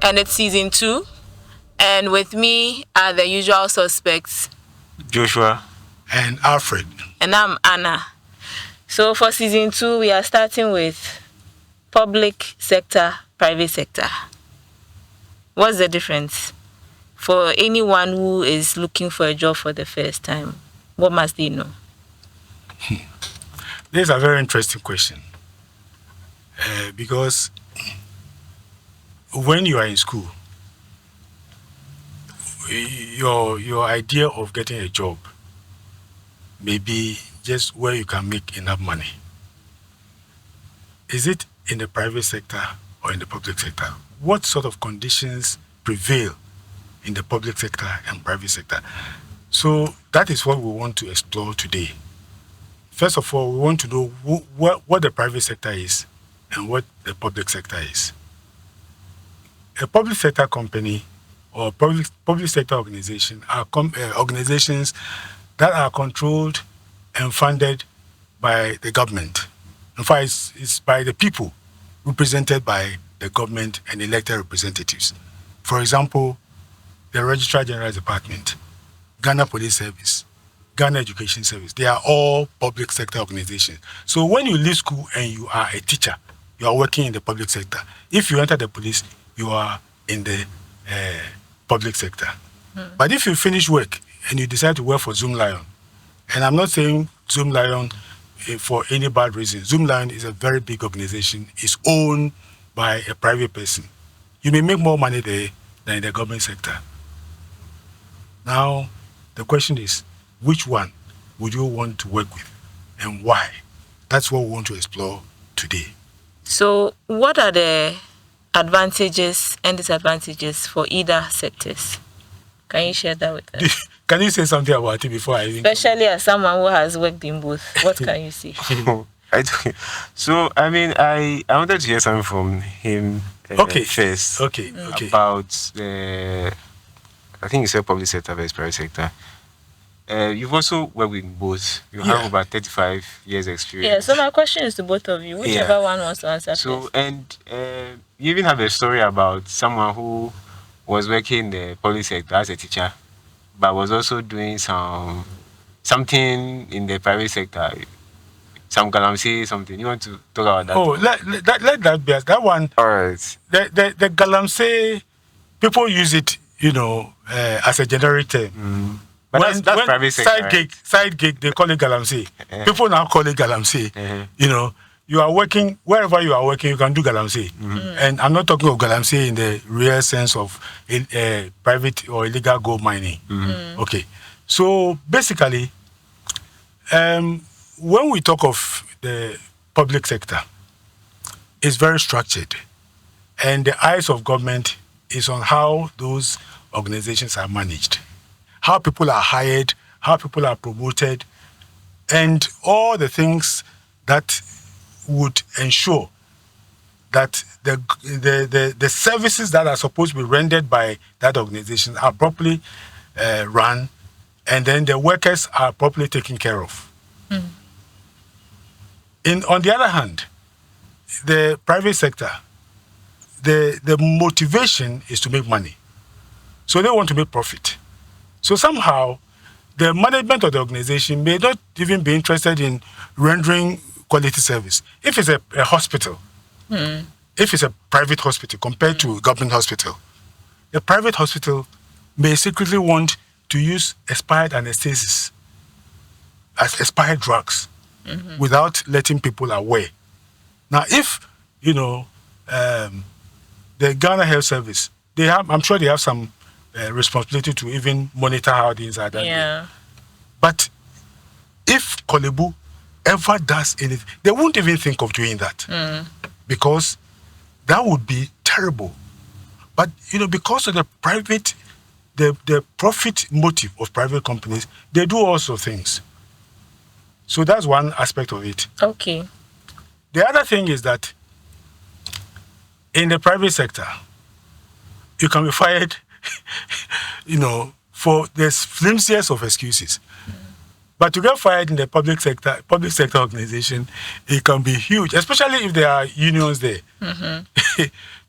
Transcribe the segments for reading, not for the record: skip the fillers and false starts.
and it's season 2. And with me are the usual suspects, Joshua and Alfred. And I'm Anna. So for season 2, we are starting with public sector, private sector. What's the difference? For anyone who is looking for a job for the first time, what must they know? This is a very interesting question. Because when you are in school, your idea of getting a job may be just where you can make enough money. Is it in the private sector or in the public sector? What sort of conditions prevail in the public sector and private sector? So that is what we want to explore today. First of all, we want to know what the private sector is and what the public sector is. A public sector company or public sector organization are organizations that are controlled and funded by the government. In fact, it's by the people represented by the government and elected representatives. For example, the Registrar General's Department, Ghana Police Service, Ghana Education Service, they are all public sector organizations. So when you leave school and you are a teacher, you are working in the public sector. If you enter the police, you are in the public sector. But if you finish work and you decide to work for Zoomlion, and I'm not saying Zoomlion for any bad reason. Zoomlion is a very big organization. It's owned by a private person. You may make more money there than in the government sector. Now, the question is, which one would you want to work with and why? That's what we want to explore today. So, what are the advantages and disadvantages for either sectors? Can you share that with us? Can you say something about it before I... Especially as someone who has worked in both. What can you say? So, I wanted to hear something from him first. Okay. About, I think you said public sector versus private sector. You've also worked with both. You have about 35 years experience. Yeah, so my question is to both of you, whichever one wants to answer so, first. And you even have a story about someone who was working in the public sector as a teacher, but was also doing something in the private sector. Some galamsey, something. You want to talk about that? Oh, let that be that one. All right. The galamsey, people use it, as a generic term. But that's private sector. Side gig, they call it galamsey. People now call it galamsey. You are working, wherever you are working, you can do galamsey. And I'm not talking of galamsey in the real sense of private or illegal gold mining. Okay. So basically, when we talk of the public sector, it's very structured. And the eyes of government is on how those organizations are managed, how people are hired, how people are promoted, and all the things that would ensure that the services that are supposed to be rendered by that organization are properly run, and then the workers are properly taken care of. On the other hand, the private sector, the motivation is to make money. So they want to make profit. So somehow, the management of the organization may not even be interested in rendering quality service. If it's a hospital, if it's a private hospital compared to a government hospital, the private hospital may secretly want to use expired anesthesias as expired drugs without letting people aware. Now, if, the Ghana Health Service, I'm sure they have some responsibility to even monitor how things are done. Yeah. But if Kolebu ever does anything, they won't even think of doing that because that would be terrible. But because of the profit motive of private companies, they do also things. So that's one aspect of it. Okay. The other thing is that in the private sector, you can be fired, for the flimsiest of excuses. But to get fired in the public sector organization, it can be huge, especially if there are unions there.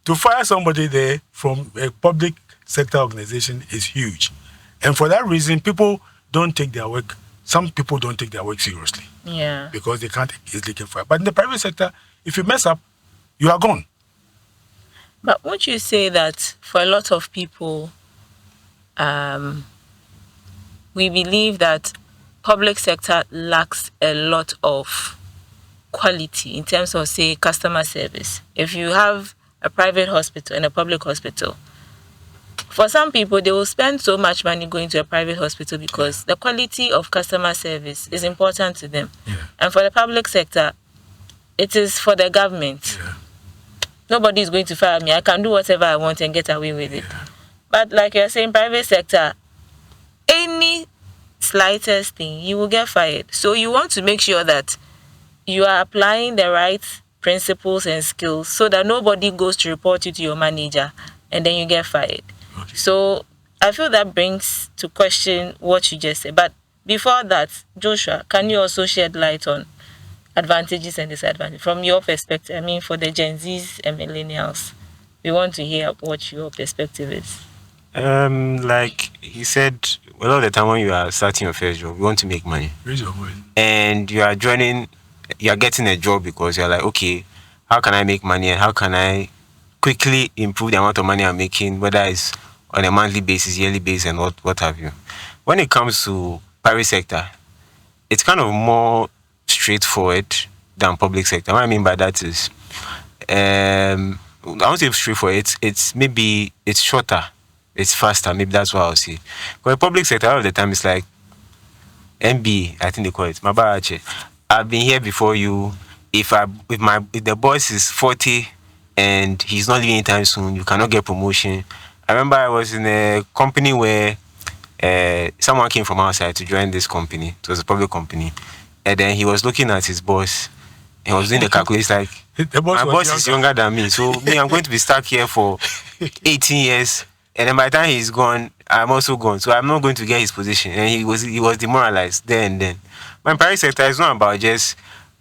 to fire somebody there from a public sector organization is huge. And for that reason, people don't take their work, some people don't take their work seriously. Yeah. Because they can't easily get fired. But in the private sector, if you mess up, you are gone. But won't you say that for a lot of people, we believe that public sector lacks a lot of quality in terms of, say, customer service. If you have a private hospital and a public hospital, for some people, they will spend so much money going to a private hospital because the quality of customer service is important to them. Yeah. And for the public sector, it is for the government. Yeah. Nobody is going to fire me. I can do whatever I want and get away with it. But like you're saying, private sector, any slightest thing, you will get fired. So you want to make sure that you are applying the right principles and skills so that nobody goes to report you to your manager and then you get fired. Okay. So I feel that brings to question what you just said. But before that, Joshua, can you also shed light on advantages and disadvantages from your perspective? I mean, for the Gen Zs and millennials, we want to hear what your perspective is. Like he said, a lot of the time when you are starting your first job, you want to make money. Raise your voice. And you are getting a job because you're like, okay, how can I make money and how can I quickly improve the amount of money I'm making, whether it's on a monthly basis, yearly basis, and what have you. When it comes to private sector, it's kind of more straightforward than public sector. What I mean by that is, I won't say straightforward. It's shorter, it's faster. Maybe that's what I'll say. But the public sector, all of the time, it's like MB, I think they call it. Mabache. I've been here before you. If the boss is 40 and he's not leaving anytime soon, you cannot get promotion. I remember I was in a company where someone came from outside to join this company. It was a public company. And then he was looking at his boss. He was doing the calculation like, my boss is younger than me. So me, I'm going to be stuck here for 18 years. And then by the time he's gone, I'm also gone. So I'm not going to get his position. And he was demoralized there and then. My private sector is not about just,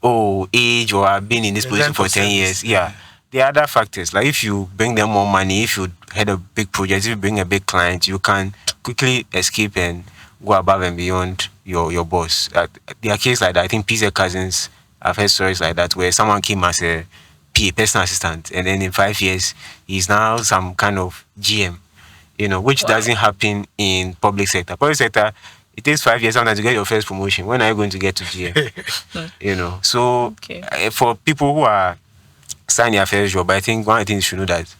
age or I've been in this position for 10 years. Yeah. There are other factors. Like if you bring them more money, if you head a big project, if you bring a big client, you can quickly escape and go above and beyond your boss. There are cases like that. I think PZ Cousins, I've heard stories like that where someone came as a PA, personal assistant, and then in 5 years, he's now some kind of GM, which doesn't happen in public sector. Public sector, it takes 5 years sometimes to get your first promotion. When are you going to get to GM? So for people who are starting their first job, I think one of the things you should know that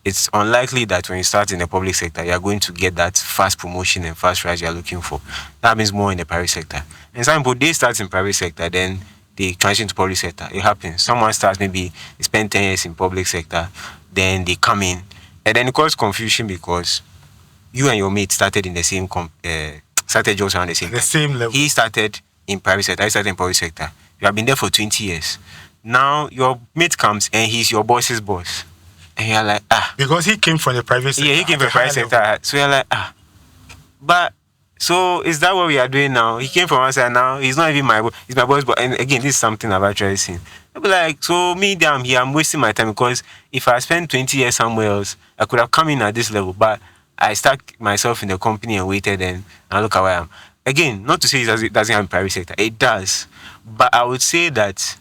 it's unlikely that when you start in the public sector, you're going to get that fast promotion and fast rise you're looking for. That happens more in the private sector. And some people, they start in private sector, then they transition to public sector. It happens. Someone starts, maybe they spend 10 years in public sector, then they come in. And then it causes confusion because you and your mate started in the same, started jobs around the same time. Same level. He started in private sector, I started in public sector. You have been there for 20 years. Now your mate comes and he's your boss's boss. And you're like, because he came from the private sector. Yeah, he came from the private sector. So you're like, But, so is that what we are doing now? He came from outside now. He's not even my boss. He's my boss. But, and again, this is something I've actually seen. I'll be like, so me, I'm here. I'm wasting my time because if I spent 20 years somewhere else, I could have come in at this level. But I stuck myself in the company and waited and look at where I am. Again, not to say it doesn't have private sector. It does. But I would say that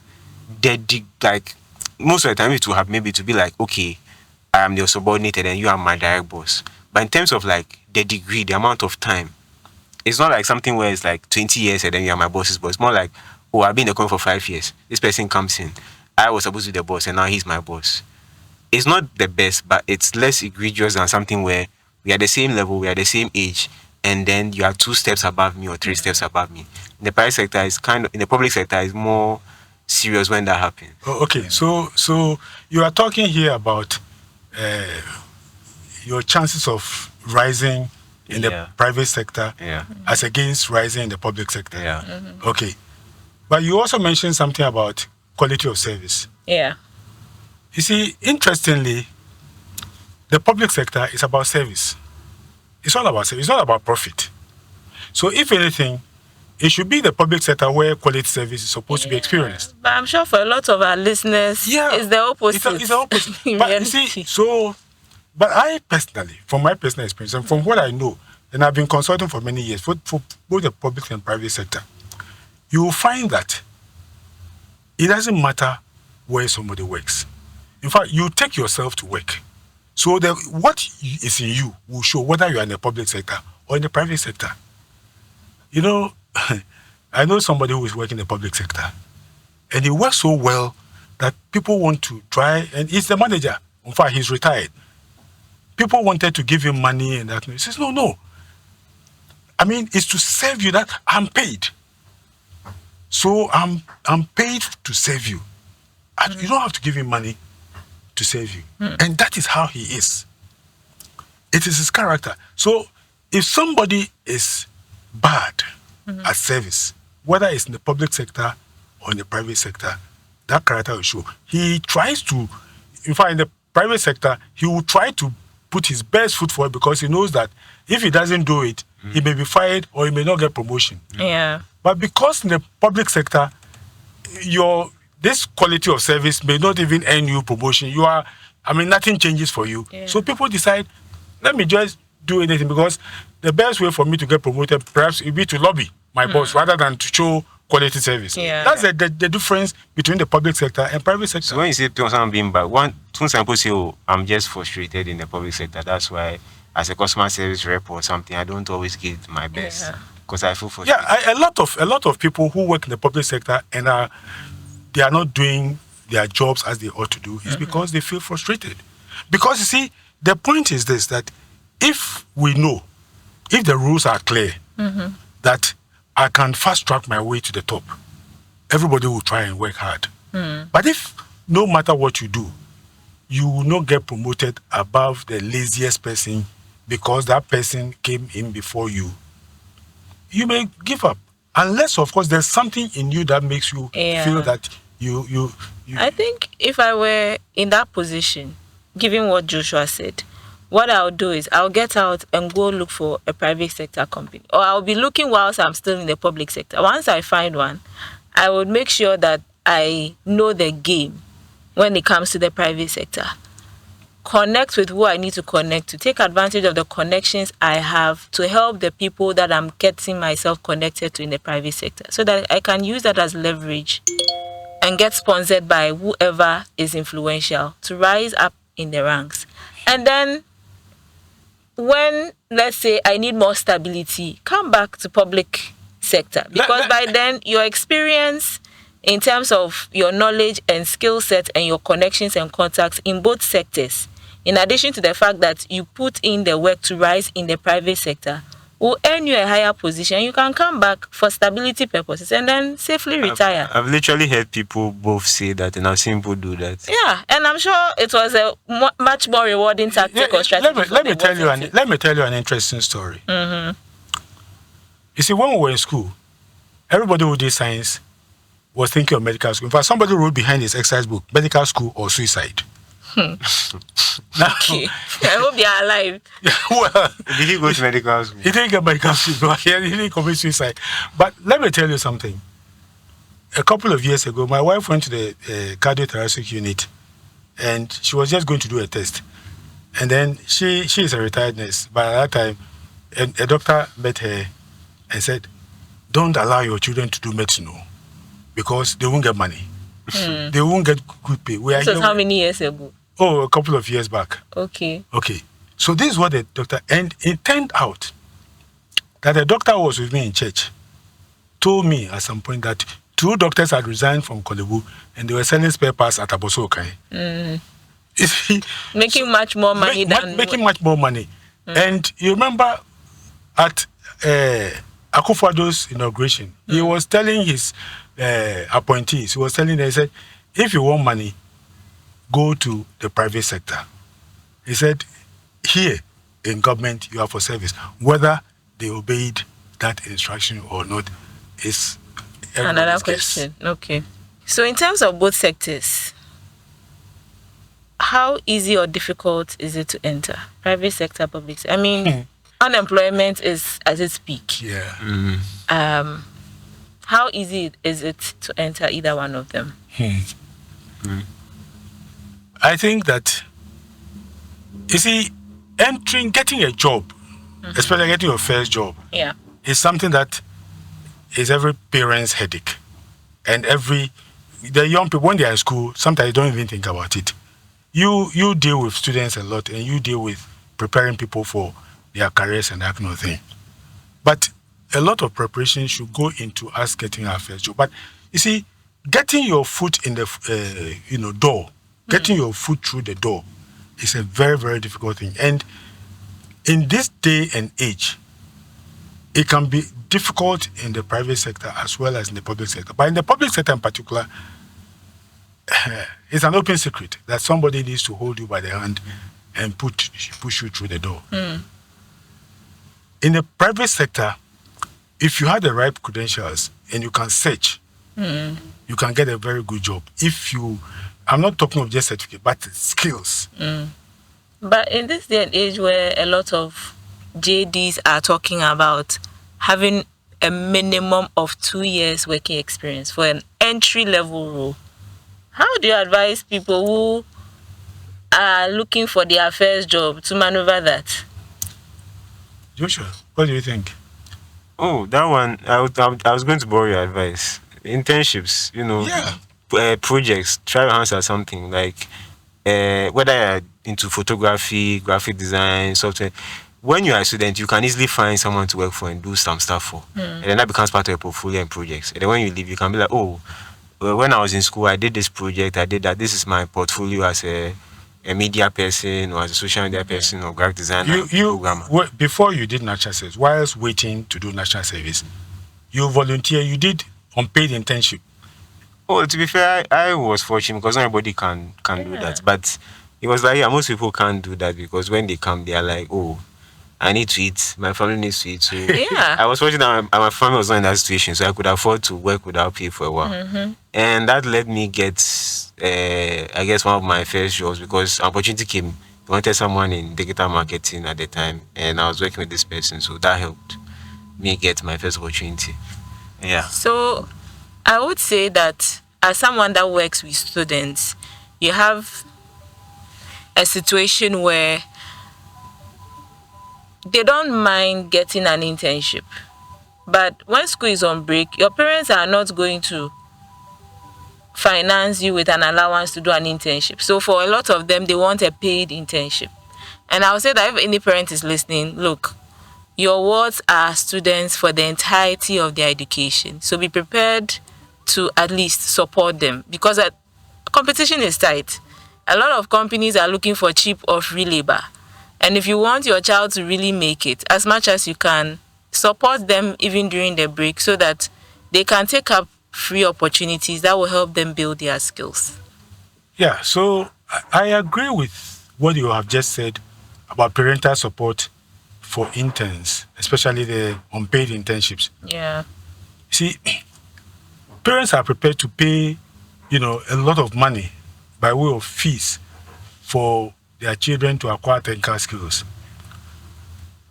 most of the time it will have maybe to be like, okay, I am your subordinated and you are my direct boss. But in terms of like the degree, the amount of time, it's not like something where it's like 20 years and then you are my boss's boss. It's more like, I've been in the company for 5 years. This person comes in. I was supposed to be the boss and now he's my boss. It's not the best, but it's less egregious than something where we are the same level, we are the same age, and then you are 2 steps above me or 3 steps above me. In the private sector, in the public sector, it's more serious when that happens. Okay, so you are talking here about your chances of rising in the private sector as against rising in the public sector. Yeah. Mm-hmm. Okay. But you also mentioned something about quality of service. Yeah. You see, interestingly, the public sector is about service. It's all about service. It's not about profit. So if anything, It should be the public sector where quality service is supposed to be experienced. But I'm sure for a lot of our listeners, it's the opposite. It's the opposite. But you see, but I personally, from my personal experience and from what I know, and I've been consulting for many years for both the public and private sector, you will find that it doesn't matter where somebody works. In fact, you take yourself to work. So what is in you will show whether you are in the public sector or in the private sector. You know, I know somebody who is working in the public sector, and he works so well that people want to try, and he's the manager. In fact, he's retired. People wanted to give him money and that. He says, no. I mean, it's to serve you that I'm paid. So I'm paid to serve you. And you don't have to give him money to serve you. And that is how he is. It is his character. So if somebody is bad at service, whether it's in the public sector or in the private sector, that character will show. He tries to, in fact, in the private sector, he will try to put his best foot forward because he knows that if he doesn't do it, he may be fired or he may not get promotion. Yeah. But because in the public sector, this quality of service may not even earn you promotion. Nothing changes for you. Yeah. So people decide, let me just do anything because the best way for me to get promoted perhaps it be to lobby my boss rather than to show quality service. Yeah. That's the difference between the public sector and private sector. So when you say someone being bad, some people say, I'm just frustrated in the public sector. That's why as a customer service rep or something, I don't always give my best because I feel frustrated. Yeah, a lot of people who work in the public sector and they are not doing their jobs as they ought to do is because they feel frustrated. Because you see, the point is this, that if the rules are clear, that I can fast track my way to the top, everybody will try and work hard. But if no matter what you do, you will not get promoted above the laziest person because that person came in before you, you may give up. Unless, of course, there's something in you that makes you feel that you. I think if I were in that position, given what Joshua said, what I'll do is I'll get out and go look for a private sector company. Or I'll be looking whilst I'm still in the public sector. Once I find one, I would make sure that I know the game when it comes to the private sector. Connect with who I need to connect to. Take advantage of the connections I have to help the people that I'm getting myself connected to in the private sector so that I can use that as leverage and get sponsored by whoever is influential to rise up in the ranks. And then when, let's say, I need more stability, come back to public sector. Because by then, your experience in terms of your knowledge and skill set and your connections and contacts in both sectors, in addition to the fact that you put in the work to rise in the private sector, will earn you a higher position. You can come back for stability purposes and then safely retire. I've literally heard people both say that, and I've seen people do that. Yeah, and I'm sure it was a much more rewarding tactic or strategy. Let me tell you an interesting story. You see, when we were in school, everybody who did science was thinking of medical school. In fact, somebody wrote behind his exercise book, medical school or suicide. Now, okay. I hope they are alive. Well, did he go to medical school? He didn't get medical school. He didn't commit suicide. But let me tell you something. A couple of years ago, my wife went to the cardiothoracic unit, and she was just going to do a test. And then she is a retired nurse. But at that time, a doctor met her and said, "Don't allow your children to do medicine, because they won't get money. They won't get good pay." This was how many years ago? Oh, a couple of years back. Okay. So this is what the doctor, and it turned out that the doctor was with me in church, told me at some point that 2 doctors had resigned from Kolebu and they were selling spare parts at Aboso Okai. Making much more money making much more money. And you remember at Akufo-Addo's inauguration, he was telling his appointees, he said, if you want money, go to the private sector. He said, here in government, you are for service. Whether they obeyed that instruction or not is another question. Okay. So in terms of both sectors, how easy or difficult is it to enter? Private sector, public sector? I mean, unemployment is at its peak. Yeah. How easy is it to enter either one of them? I think that, you see, getting a job, especially getting your first job, Yeah. is something that is every parent's headache. And the young people, when they are in school, sometimes they don't even think about it. You deal with students a lot, and you deal with preparing people for their careers and that kind of thing. But a lot of preparation should go into us getting our first job. But you see, getting your foot in the door, getting your foot through the door, is a very, very difficult thing. And in this day and age, it can be difficult in the private sector as well as in the public sector. But in the public sector in particular, it's an open secret that somebody needs to hold you by the hand and push you through the door. In the private sector, if you have the right credentials and you can search, you can get a very good job. I'm not talking of just certificate, but skills. But in this day and age where a lot of JDs are talking about having a minimum of 2 years working experience for an entry-level role, how do you advise people who are looking for their first job to maneuver that? Joshua, what do you think? Oh, that one, I was going to borrow your advice. Internships, projects, try your hands at something like whether you're into photography, graphic design, software. When you're a student, you can easily find someone to work for and do some stuff for. And then that becomes part of your portfolio and projects. And then when you leave, you can be like, oh, well, when I was in school, I did this project, I did that. This is my portfolio as a media person or as a social media person or graphic designer, programmer. Before you did national service, whilst waiting to do national service, you you did unpaid internship. Oh, to be fair, I was fortunate because not everybody can do that. But it was like, most people can't do that because when they come, they are like, oh, I need to eat. My family needs to eat. So I was fortunate that my family was not in that situation, so I could afford to work without pay for a while. And that let me get, I guess, one of my first jobs because an opportunity came. I wanted someone in digital marketing at the time, and I was working with this person, so that helped me get my first opportunity. Yeah. So I would say that as someone that works with students, you have a situation where they don't mind getting an internship. But when school is on break, your parents are not going to finance you with an allowance to do an internship. So for a lot of them, they want a paid internship. And I would say that if any parent is listening, look, your wards are students for the entirety of their education. So be prepared to at least support them because competition is tight. A lot of companies are looking for cheap or free labor. And if you want your child to really make it, as much as you can, support them even during the break so that they can take up free opportunities that will help them build their skills. Yeah, so I agree with what you have just said about parental support for interns, especially the unpaid internships. Yeah. See, parents are prepared to pay, a lot of money by way of fees for their children to acquire technical skills.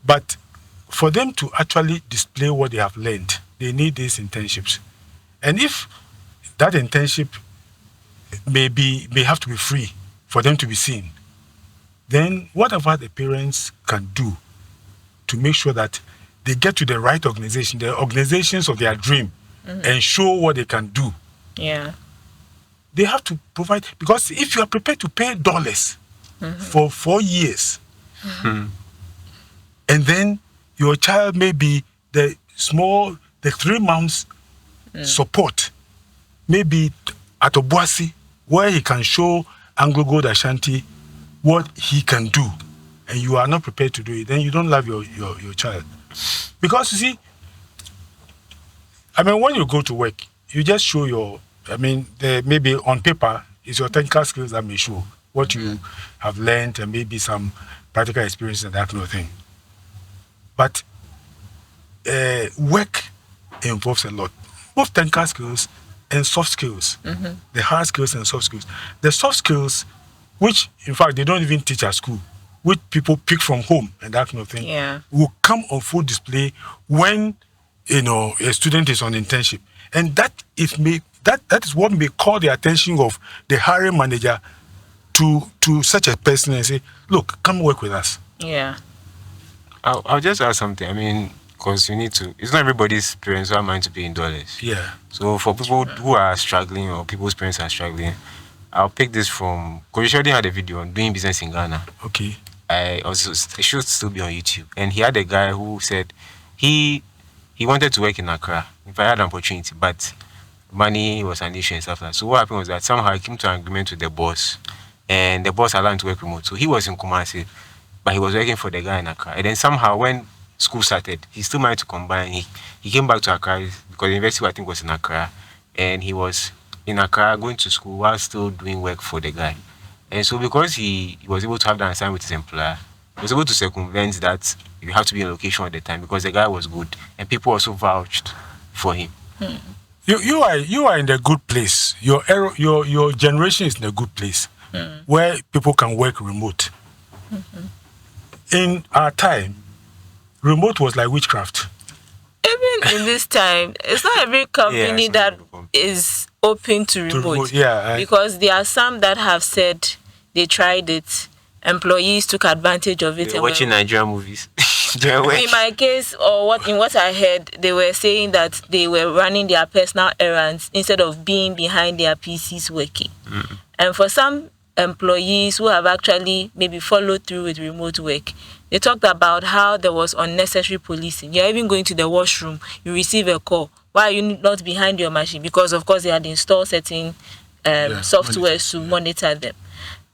But for them to actually display what they have learned, they need these internships. And if that internship may have to be free for them to be seen, then whatever the parents can do to make sure that they get to the right organization, the organizations of their dream, and show what they can do. Yeah. They have to provide, because if you are prepared to pay dollars for 4 years, and then your child may be the 3 months support, maybe at Obuasi, where he can show Anglo Gold Ashanti what he can do, and you are not prepared to do it, then you don't love your child. Because you see, when you go to work, you just show maybe on paper, it's your technical skills that may show what you have learned and maybe some practical experience and that kind of thing. But work involves a lot, both technical skills and soft skills, the hard skills and soft skills. The soft skills, which in fact they don't even teach at school, which people pick from home and that kind of thing, will come on full display when a student is on internship, and that is what may call the attention of the hiring manager to such a person and say, look, come work with us. Yeah. I'll just add something. I mean, because you need to. It's not everybody's parents who are meant to pay in dollars. Yeah. So for people who are struggling or people's parents are struggling, I'll pick this from. Because you already had a video on doing business in Ghana. Okay. It should still be on YouTube. And he had a guy who said he wanted to work in Accra if I had an opportunity, but money was an issue and stuff like that. So what happened was that somehow he came to an agreement with the boss, and the boss allowed him to work remote. So he was in Kumasi, but he was working for the guy in Accra. And then somehow when school started, he still managed to combine. He came back to Accra because the university I think was in Accra, and he was in Accra going to school while still doing work for the guy. And so because he was able to have that assignment with his employer, he was able to circumvent that you have to be in location at the time because the guy was good and people also vouched for him. You are in a good place. Your generation is in a good place where people can work remote. In our time, remote was like witchcraft. Even in this time, it's not every company that is open to remote. Because there are some that have said they tried it. Employees took advantage of it. They're watching Nigerian movies. In my case, in what I heard, they were saying that they were running their personal errands instead of being behind their PCs working. And for some employees who have actually maybe followed through with remote work, they talked about how there was unnecessary policing. You're even going to the washroom, you receive a call. Why are you not behind your machine? Because of course they had installed certain software to monitor them.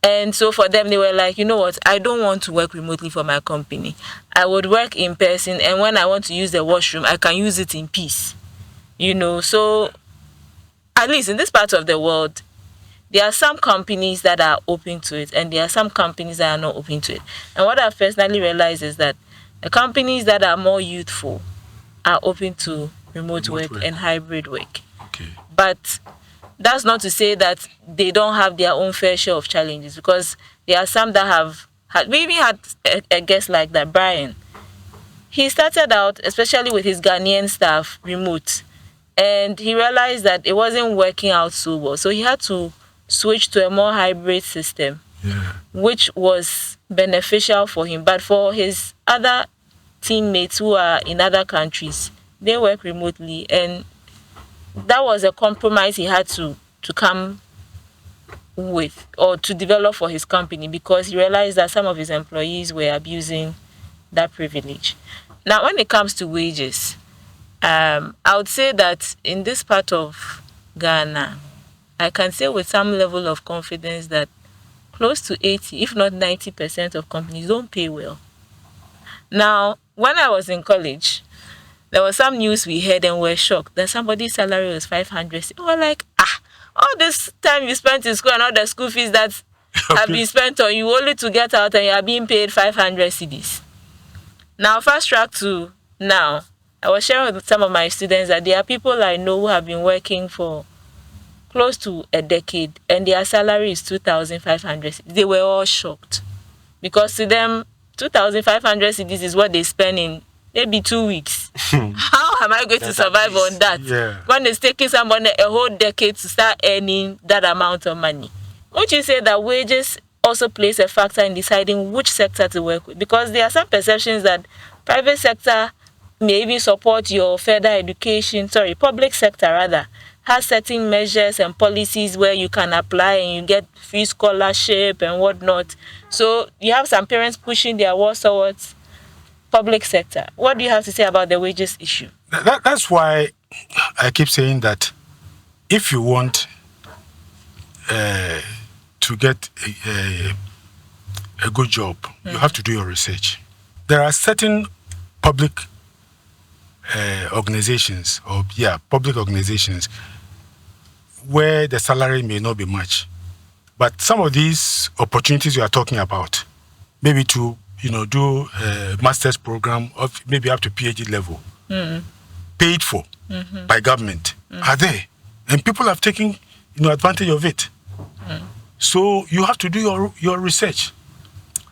And so for them, they were like, you know what, I don't want to work remotely for my company. I would work in person, and when I want to use the washroom, I can use it in peace. So at least in this part of the world, there are some companies that are open to it, and there are some companies that are not open to it. And what I've personally realized is that the companies that are more youthful are open to remote work and hybrid work. Okay. But that's not to say that they don't have their own fair share of challenges, because there are some that have had. We even had a guest like that, Brian. He started out, especially with his Ghanaian staff, remote, and he realized that it wasn't working out so well. So he had to switch to a more hybrid system, which was beneficial for him. But for his other teammates who are in other countries, they work remotely, and that was a compromise he had to come with or to develop for his company, because he realized that some of his employees were abusing that privilege. Now, when it comes to wages, I would say that in this part of Ghana, I can say with some level of confidence that close to 80, if not 90% of companies don't pay well. Now, when I was in college, there was some news we heard and were shocked that somebody's salary was 500. We were like, all this time you spent in school and all the school fees that have been spent on you only to get out and you are being paid 500 cedis. Now, fast track to now, I was sharing with some of my students that there are people I know who have been working for close to a decade and their salary is 2,500. They were all shocked because to them, 2,500 cedis is what they spend in maybe 2 weeks. How am I going to survive on that? When it's taking someone a whole decade to start earning that amount of money. Would you say that wages also plays a factor in deciding which sector to work with? Because there are some perceptions that private sector may even support your further education, public sector rather, has certain measures and policies where you can apply and you get free scholarship and whatnot. So you have some parents pushing their work towards public sector. What do you have to say about the wages issue? That's why I keep saying that if you want to get a good job, you have to do your research. There are certain public organizations where the salary may not be much. But some of these opportunities you are talking about, maybe to do a master's program of maybe up to PhD level, paid for by government, are there. And people have taken advantage of it. So you have to do your research.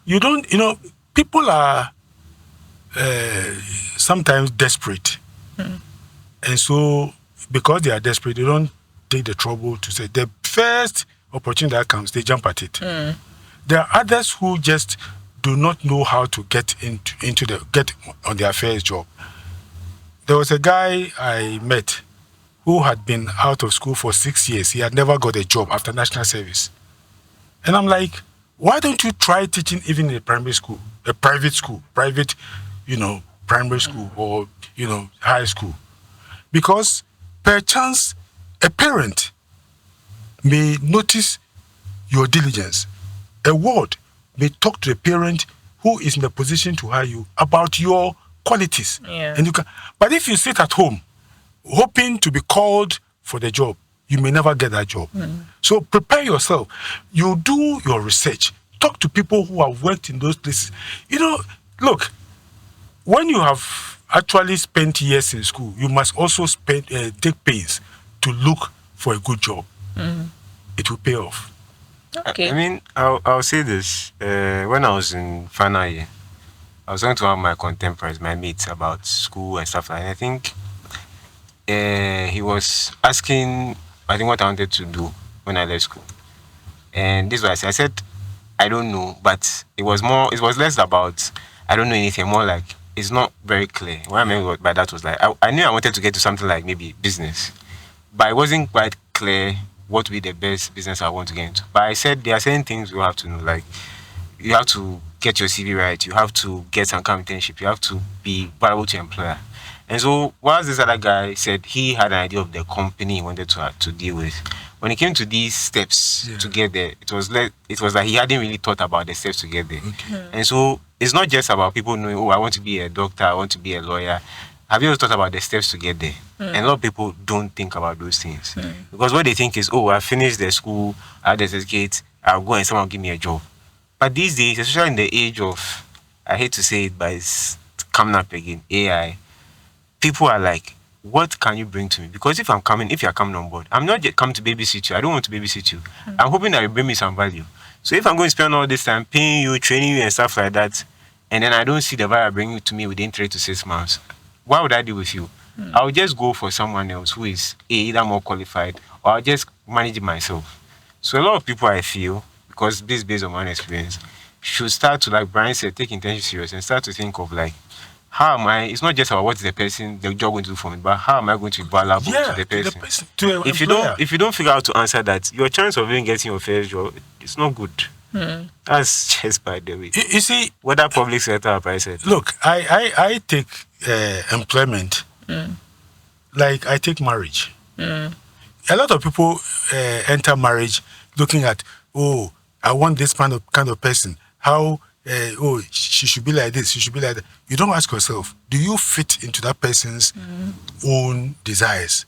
You don't, people are sometimes desperate And so, because they are desperate, they don't take the trouble to say, the first opportunity that comes, they jump at it. There are others who just do not know how to get get on their first job. There was a guy I met who had been out of school for 6 years. He had never got a job after national service. And I'm like, why don't you try teaching even in a primary school, a private school, primary school or, high school? Because perchance a parent may notice your diligence. A ward may talk to a parent who is in the position to hire you about your qualities. Yeah. And but if you sit at home hoping to be called for the job, you may never get that job. So prepare yourself. You do your research. Talk to people who have worked in those places. Look, when you have actually spent years in school, you must also take pains to look for a good job. It will pay off. Okay. I mean, I'll say this. When I was in final year, I was talking to one of my contemporaries, my mates, about school and stuff like that. And I think he was asking, I think, what I wanted to do when I left school. And this was what I said, I don't know, but it was less about, I don't know anything, more like, it's not very clear. What I meant by that was like, I knew I wanted to get to something like maybe business, but it wasn't quite clear what would be the best business I want to get into. But I said, there are certain things you have to know, like, you have to get your CV right, you have to get some kind of internship, you have to be valuable to your employer. And so, whilst this other guy said he had an idea of the company he wanted to deal with, when it came to these steps to get there, it was like he hadn't really thought about the steps to get there. And so, it's not just about people knowing, oh, I want to be a doctor, I want to be a lawyer. Have you ever thought about the steps to get there? And a lot of people don't think about those things. Because what they think is, oh, I finished the school, I have the certificate, I'll go and someone will give me a job. But these days, especially in the age of, I hate to say it, but it's coming up again, AI, people are like, what can you bring to me? Because if you're coming on board, I'm not just come to babysit you. I don't want to babysit you. I'm hoping that you bring me some value. So if I'm going to spend all this time paying you, training you and stuff like that, and then I don't see the value bringing to me within 3 to 6 months, why would I deal with you? I'll just go for someone else who is either more qualified, or I'll just manage it myself. So a lot of people, I feel, because this is based on my own experience, should start to, like Brian said, take internship serious and start to think of like, how am I? It's not just about what is the job going to do for me, but how am I going to be valuable to the person? If you don't figure out to answer that, your chance of even getting your first job is not good. That's just by the way. You see, whether public sector or private sector. Look, I take employment like I take marriage. A lot of people enter marriage looking at, oh, I want this kind of person. How? She should be like this, she should be like that. You don't ask yourself, do you fit into that person's own desires?